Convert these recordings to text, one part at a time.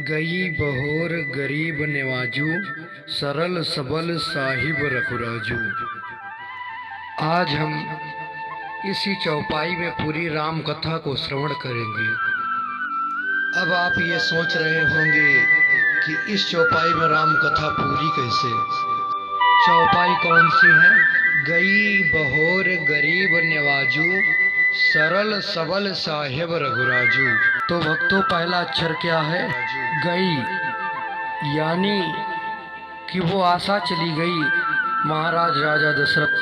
गई बहोर गरीब नेवाजू, सरल सबल साहिब रघुराजू। आज हम इसी चौपाई में पूरी राम कथा को श्रवण करेंगे। अब आप ये सोच रहे होंगे कि इस चौपाई में राम कथा पूरी कैसे? चौपाई कौन सी है? गई बहोर गरीब नेवाजू, सरल सबल साहिब रघुराजू। तो भक्तों, पहला अक्षर क्या है? गई, यानी कि वो आशा चली गई महाराज राजा दशरथ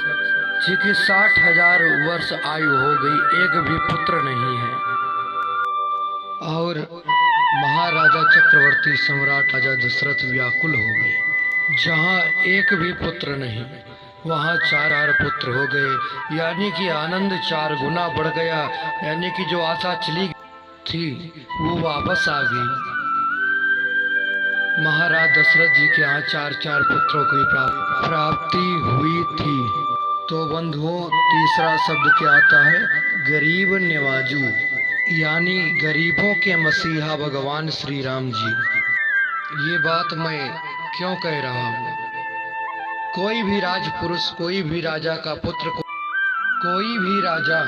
जी की 60,000 वर्ष आयु हो गई, एक भी पुत्र नहीं है। और महाराजा चक्रवर्ती सम्राट राजा दशरथ व्याकुल हो गए। जहाँ एक भी पुत्र नहीं, वहाँ 4 पुत्र हो गए, यानी कि आनंद 4 गुना बढ़ गया। यानी कि जो आशा चली थी वो वापस आ गई। महाराज दशरथ जी के यहाँ 4 पुत्रों की प्राप्ति हुई थी। तो बंधुओं, तीसरा शब्द क्या आता है? गरीब नेवाजू, यानी गरीबों के मसीहा भगवान श्री राम जी। ये बात मैं क्यों कह रहा हूँ? कोई भी राजपुरुष, कोई भी राजा का पुत्र, कोई भी राजा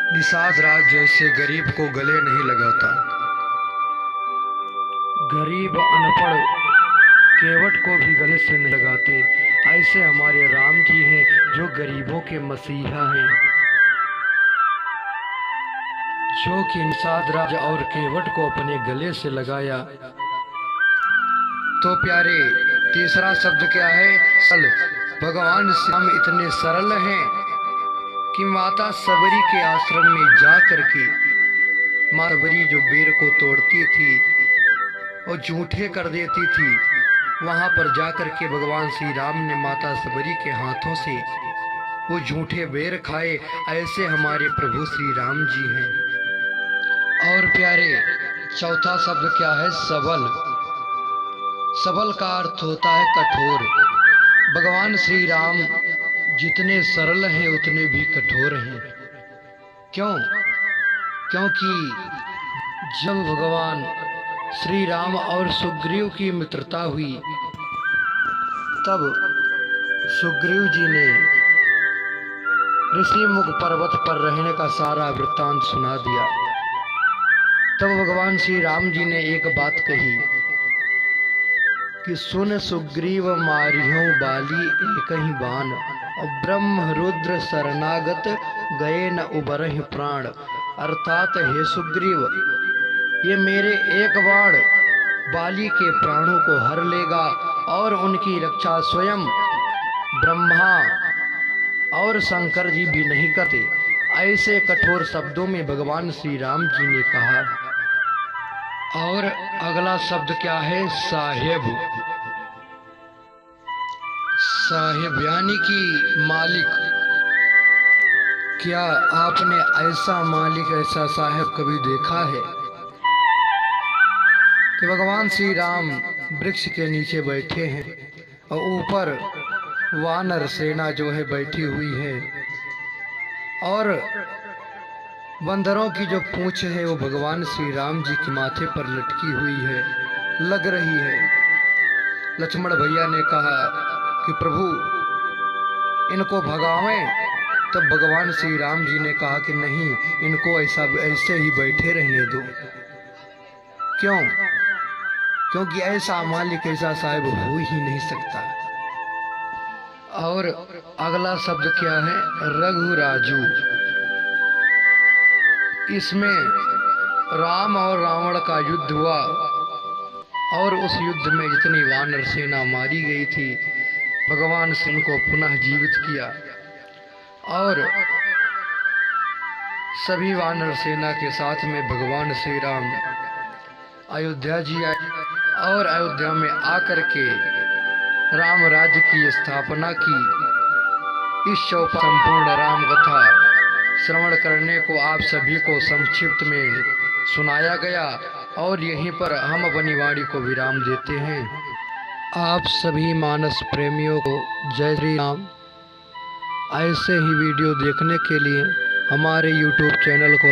निषाद राज जैसे गरीब को गले नहीं लगाता। गरीब अनपढ़ केवट को भी गले से नहीं लगाते। ऐसे हमारे राम जी हैं जो गरीबों के मसीहा हैं, जो कि निषाद राज और केवट को अपने गले से लगाया। तो प्यारे, तीसरा शब्द क्या है? सरल। भगवान श्री राम इतने सरल हैं कि माता सबरी के आश्रम में जा करके माँ सबरी जो बेर को तोड़ती थी और जूठे कर देती थी, वहाँ पर जाकर के भगवान श्री राम ने माता सबरी के हाथों से वो जूठे बेर खाए। ऐसे हमारे प्रभु श्री राम जी हैं। और प्यारे, चौथा शब्द क्या है? सबल। सबल का अर्थ होता है कठोर। भगवान श्री राम जितने सरल हैं उतने भी कठोर हैं। क्यों? क्योंकि जब भगवान श्री राम और सुग्रीव की मित्रता हुई, तब सुग्रीव जी ने ऋषिमुख पर्वत पर रहने का सारा वृत्तांत सुना दिया। तब भगवान श्री राम जी ने एक बात कही कि सुन सुग्रीव मारियों बाली एक ही बाण, और ब्रह्म रुद्र शरणागत गए न उबरहि प्राण। अर्थात हे सुग्रीव, ये मेरे एक बाण बाली के प्राणों को हर लेगा और उनकी रक्षा स्वयं ब्रह्मा और शंकर जी भी नहीं करते। ऐसे कठोर शब्दों में भगवान श्री राम जी ने कहा। और अगला शब्द क्या है? साहेब। साहेब यानी कि मालिक। क्या आपने ऐसा मालिक, ऐसा साहेब कभी देखा है कि भगवान श्री राम वृक्ष के नीचे बैठे हैं और ऊपर वानर सेना जो है बैठी हुई है, और बंदरों की जो पूंछ है वो भगवान श्री राम जी के माथे पर लटकी हुई है, लग रही है। लक्ष्मण भैया ने कहा कि प्रभु इनको भगावें। तब भगवान श्री राम जी ने कहा कि नहीं, इनको ऐसे ही बैठे रहने दो। क्यों? क्योंकि ऐसा मालिक, ऐसा साहिब हो ही नहीं सकता। और अगला शब्द क्या है? रघुराजू। इसमें राम और रावण का युद्ध हुआ और उस युद्ध में जितनी वानर सेना मारी गई थी, भगवान से उनको पुनः जीवित किया और सभी वानर सेना के साथ में भगवान श्री राम अयोध्या जी आए और अयोध्या में आकर के राम राज्य की स्थापना की। इस चौपाई संपूर्ण राम कथा श्रवण करने को आप सभी को संक्षिप्त में सुनाया गया और यहीं पर हम अपनी वाणी को विराम देते हैं। आप सभी मानस प्रेमियों को जय श्री राम। ऐसे ही वीडियो देखने के लिए हमारे YouTube चैनल को